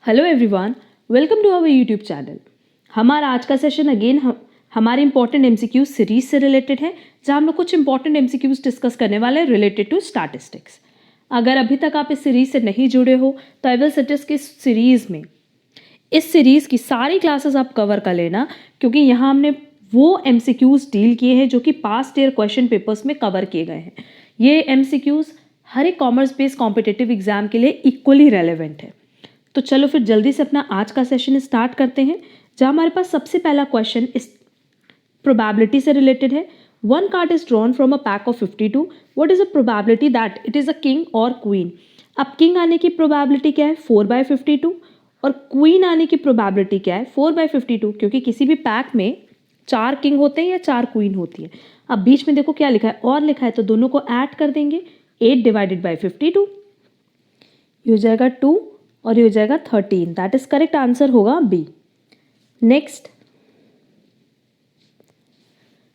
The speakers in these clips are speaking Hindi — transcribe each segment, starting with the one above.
Hello everyone, welcome to our YouTube channel. हमारा आज का सेशन अगेन हमारे इंपॉर्टेंट एमसीक्यूज सीरीज से रिलेटेड है, जहां हम लोग कुछ इंपॉर्टेंट एमसीक्यूज डिस्कस करने वाले हैं रिलेटेड टू स्टैटिस्टिक्स। अगर अभी तक आप इस सीरीज से नहीं जुड़े हो तो आई विल सजेस्ट कि इस सीरीज की सारी क्लासेस आप कवर कर लेना, क्योंकि यहाँ हमने वो एमसीक्यूज डील किए हैं जो कि पास्ट ईयर क्वेश्चन पेपर्स में कवर किए गए हैं। ये एमसीक्यूज हर एक कॉमर्स बेस्ड कॉम्पिटिटिव एग्जाम के लिए इक्वली रेलेवेंट है। तो चलो फिर जल्दी से अपना आज का सेशन स्टार्ट करते हैं, जहां हमारे पास सबसे पहला क्वेश्चन इस प्रोबेबिलिटी से रिलेटेड है। One card is drawn from a pack of 52। What is a probability that it is a king और क्वीन। अब किंग आने की प्रोबेबिलिटी क्या है 4/52, और क्वीन आने की प्रोबेबिलिटी क्या है 4/52, क्योंकि किसी भी पैक में 4 किंग होते हैं या 4 क्वीन होती है। अब बीच में देखो क्या लिखा है और लिखा है, तो दोनों को ऐड कर देंगे। 8/52 ये हो जाएगा 2 और ये हो जाएगा 13। दैट इज करेक्ट आंसर होगा B. Next,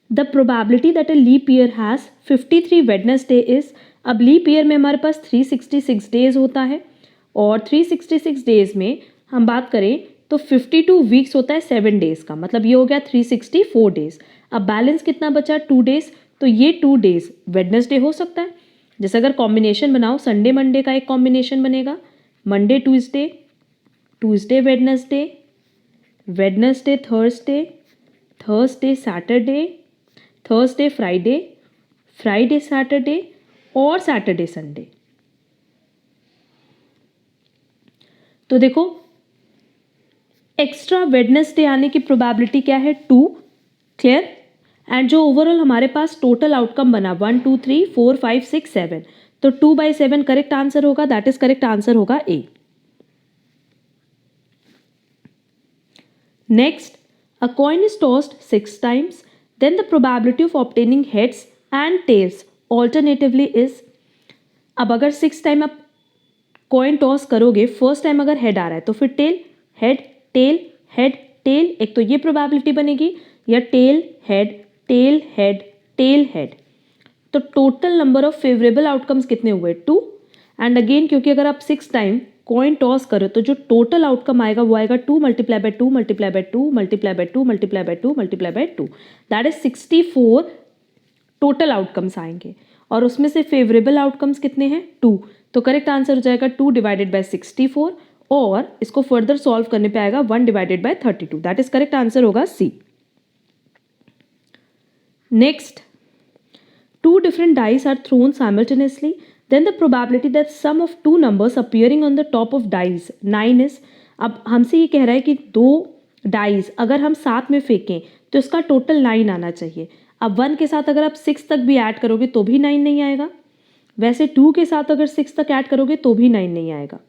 the probability that a leap year has 53 Wednesday is. अब लीप ईयर में हमारे पास 366 डेज होता है, और 366 डेज में हम बात करें तो 52 वीक्स होता है 7 डेज का, मतलब ये हो गया 364 डेज। अब बैलेंस कितना बचा 2 डेज, तो ये 2 डेज वेडनेसडे हो सकता है। जैसे अगर कॉम्बिनेशन बनाओ, संडे मंडे का एक कॉम्बिनेशन बनेगा, Monday Tuesday, Tuesday Wednesday, Wednesday Thursday, Thursday Saturday, Thursday Friday, Friday Saturday और सैटरडे संडे। तो देखो एक्स्ट्रा वेडनेसडे आने की प्रोबेबिलिटी क्या है 2। क्लियर। एंड जो ओवरऑल हमारे पास टोटल आउटकम बना 1 2 3 4 5 6 7, तो 2/7 करेक्ट आंसर होगा। दैट इज करेक्ट आंसर होगा ए। Next, a coin is tossed 6 times, then the probability of obtaining heads and tails alternatively is। अब अगर 6 टाइम आप कॉइन टॉस करोगे, फर्स्ट टाइम अगर हेड आ रहा है तो फिर tail head tail head tail, एक तो ये प्रोबेबिलिटी बनेगी, या tail head tail head tail head. तो total number of favourable outcomes कितने हुए 2। एंड अगेन क्योंकि अगर आप 6 टाइम कॉइन टॉस करो तो जो टोटल आउटकम आएगा वो आएगा 2 × 2 × 2 × 2 × 2 × 2 × 2, दैट इज 64 टोटल आउटकम्स आएंगे, और उसमें से फेवरेबल आउटकम्स कितने हैं 2। तो करेक्ट आंसर हो जाएगा 2/64, और इसको फर्दर सॉल्व करने पे आएगा 1/32। दैट इज करेक्ट आंसर होगा C. Next, 2 different dice are thrown simultaneously, then the probability that sum of 2 numbers appearing on the top of dice 9 is। अब हमसे ये कह रहा है कि 2 डाइस अगर हम साथ में फेंकें तो इसका टोटल 9 आना चाहिए। अब 1 के साथ अगर आप 6 तक भी ऐड करोगे तो भी 9 नहीं आएगा, वैसे 2 के साथ अगर 6 तक ऐड करोगे तो भी 9 नहीं आएगा।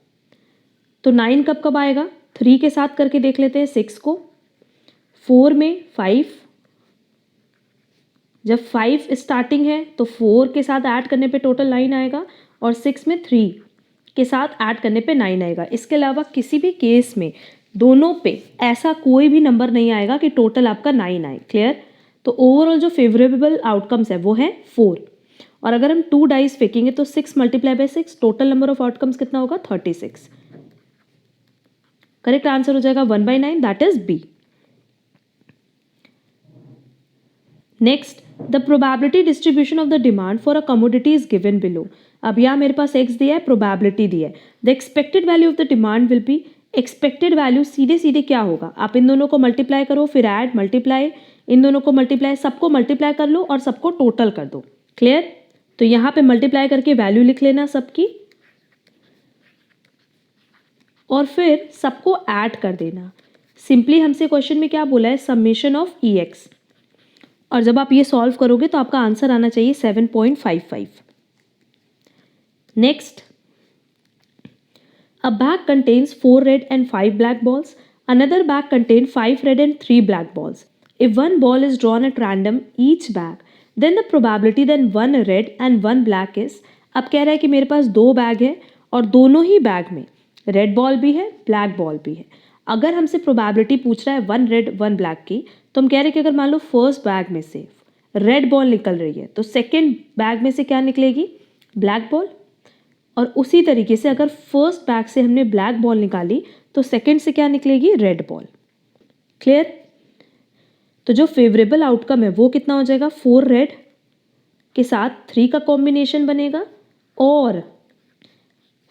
तो 9 कब कब आएगा, 3 के साथ करके देख लेते हैं 6 को, 4 में 5, जब 5 स्टार्टिंग है तो 4 के साथ ऐड करने पे टोटल 9 आएगा, और 6 में 3 के साथ ऐड करने पे 9 आएगा। इसके अलावा किसी भी केस में दोनों पे ऐसा कोई भी नंबर नहीं आएगा कि टोटल आपका 9 आए। क्लियर। तो ओवरऑल जो फेवरेबल आउटकम्स है वो है 4, और अगर हम 2 डाइस फेंकेंगे तो 6 × 6 टोटल नंबर ऑफ आउटकम्स कितना होगा 36। करेक्ट आंसर हो जाएगा 1/9, that is B. Next, the probability distribution of the demand for a commodity is given below. अब यहाँ मेरे पास एक्स दिया है, प्रोबेबिलिटी दिया है। The expected value of the demand will be. Expected value सीधे सीधे क्या होगा, आप इन दोनों को मल्टीप्लाई करो, फिर ऐड मल्टीप्लाई, इन दोनों को मल्टीप्लाई, सबको मल्टीप्लाई कर लो और सबको टोटल कर दो। क्लियर। तो यहाँ पे मल्टीप्लाई करके वैल्यू लिख लेना सबकी, और फिर सबको ऐड कर देना। सिंपली हमसे क्वेश्चन में क्या बोला है, समेशन ऑफ ई एक्स, और जब आप ये सॉल्व करोगे तो आपका आंसर आना चाहिए 7.55। Next, a bag contains 4 red and 5 black balls, another bag contain 5 red and 3 black balls. If one ball is drawn at random each bag, then the probability then 1 red and 1 black is. अब कह रहा है कि मेरे पास 2 बैग है और दोनों ही बैग में रेड बॉल भी है ब्लैक बॉल भी है। अगर हमसे प्रोबेबिलिटी पूछ रहा है 1 रेड 1 ब्लैक की, तो हम कह रहे हैं कि अगर मान लो फर्स्ट बैग में से रेड बॉल निकल रही है तो सेकंड बैग में से क्या निकलेगी, ब्लैक बॉल। और उसी तरीके से अगर फर्स्ट बैग से हमने ब्लैक बॉल निकाली तो सेकंड से क्या निकलेगी, रेड बॉल। क्लियर? तो जो फेवरेबल आउटकम है वो कितना हो जाएगा, 4 रेड के साथ 3 का कॉम्बिनेशन बनेगा और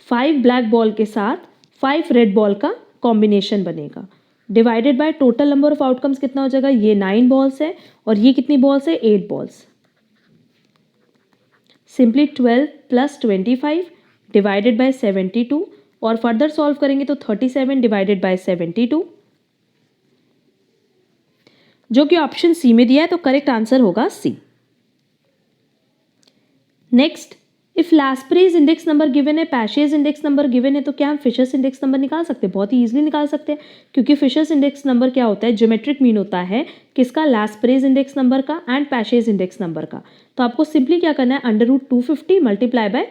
5 ब्लैक बॉल के साथ 5 रेड बॉल का कॉम्बिनेशन बनेगा। Divided by total number of outcomes कितना हो जाएगा, ये 9 बॉल्स है और ये कितनी बॉल्स है, 8 balls. Simply 12 plus 25 divided by 72 और फर्दर सॉल्व करेंगे तो 37 डिवाइडेड बाय 72, जो कि ऑप्शन सी में दिया है, तो करेक्ट आंसर होगा C. Next, if Laspeyres index number given है, पैशेज इंडेक्स नंबर गिवन है, तो क्या हम फिशर्स इंडेक्स नंबर निकाल सकते हैं? बहुत ही इजीली निकाल सकते हैं, क्योंकि फिशर्स इंडेक्स नंबर क्या होता है, ज्योमेट्रिक मीन होता है किसका, लास्प्रेज इंडेक्स नंबर का एंड पैशेज इंडेक्स नंबर का। तो आपको सिंपली क्या करना है, √250 मल्टीप्लाई बाय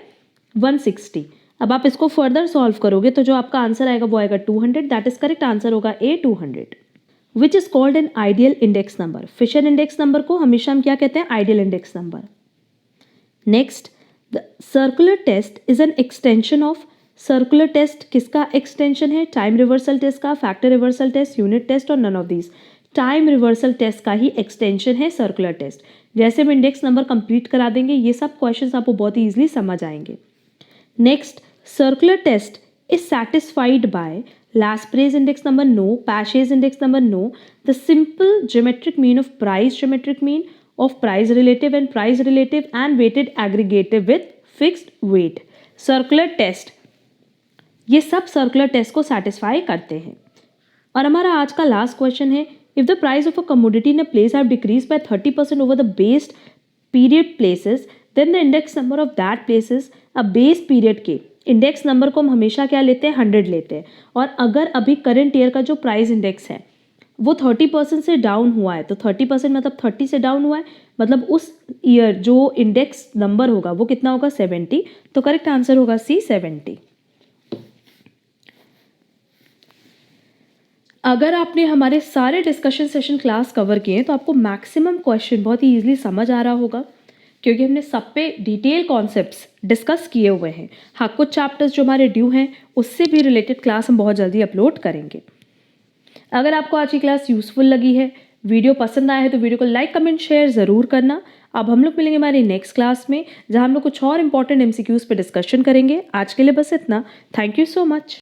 160। अब आप इसको फर्दर सॉल्व करोगे तो जो आपका आंसर आएगा वो आएगा 200, दैट इज करेक्ट आंसर होगा A 200, which is called an ideal index number. Fisher index number को हमेशा हम क्या कहते हैं, ideal index number. Next, the circular test is an extension of, circular test किसका एक्सटेंशन है, टाइम रिवर्सल टेस्ट का, factor reversal test, unit test और none of these. Time reversal test का ही एक्सटेंशन है सर्कुलर टेस्ट। जैसे हम इंडेक्स नंबर कंप्लीट करा देंगे ये सब क्वेश्चंस आपको बहुत ही इजीली समझ आएंगे। Next, circular test is satisfied by Lasprais index number no, Pash's index number no, the simple geometric mean of price geometric mean of price relative and weighted aggregative with fixed weight। Circular test, ये सब सर्कुलर टेस्ट को सेटिस्फाई करते हैं। और हमारा आज का लास्ट क्वेश्चन है, if the price of a commodity in a place have decrease by 30% over the based period places, then the index number of that places. अब बेस पीरियड के इंडेक्स नंबर को हम हमेशा क्या लेते हैं, 100 लेते हैं। और अगर अभी करंट ईयर का जो प्राइस इंडेक्स है वो 30% से डाउन हुआ है, तो 30% मतलब 30 से डाउन हुआ है, मतलब उस ईयर जो इंडेक्स नंबर होगा वो कितना होगा, 70। तो करेक्ट आंसर होगा सी 70। अगर आपने हमारे सारे डिस्कशन सेशन क्लास कवर किए तो आपको मैक्सिमम क्वेश्चन बहुत ही ईजिली समझ आ रहा होगा, क्योंकि हमने सब पे डिटेल कॉन्सेप्ट्स डिस्कस किए हुए हैं। हाँ, कुछ चैप्टर्स जो हमारे ड्यू हैं उससे भी रिलेटेड क्लास हम बहुत जल्दी अपलोड करेंगे। अगर आपको आज की क्लास यूज़फुल लगी है, वीडियो पसंद आया है, तो वीडियो को लाइक कमेंट शेयर ज़रूर करना। अब हम लोग मिलेंगे हमारी नेक्स्ट क्लास में, जहाँ हम लोग कुछ और इंपॉर्टेंट MCQs पे डिस्कशन करेंगे। आज के लिए बस इतना। Thank you so much.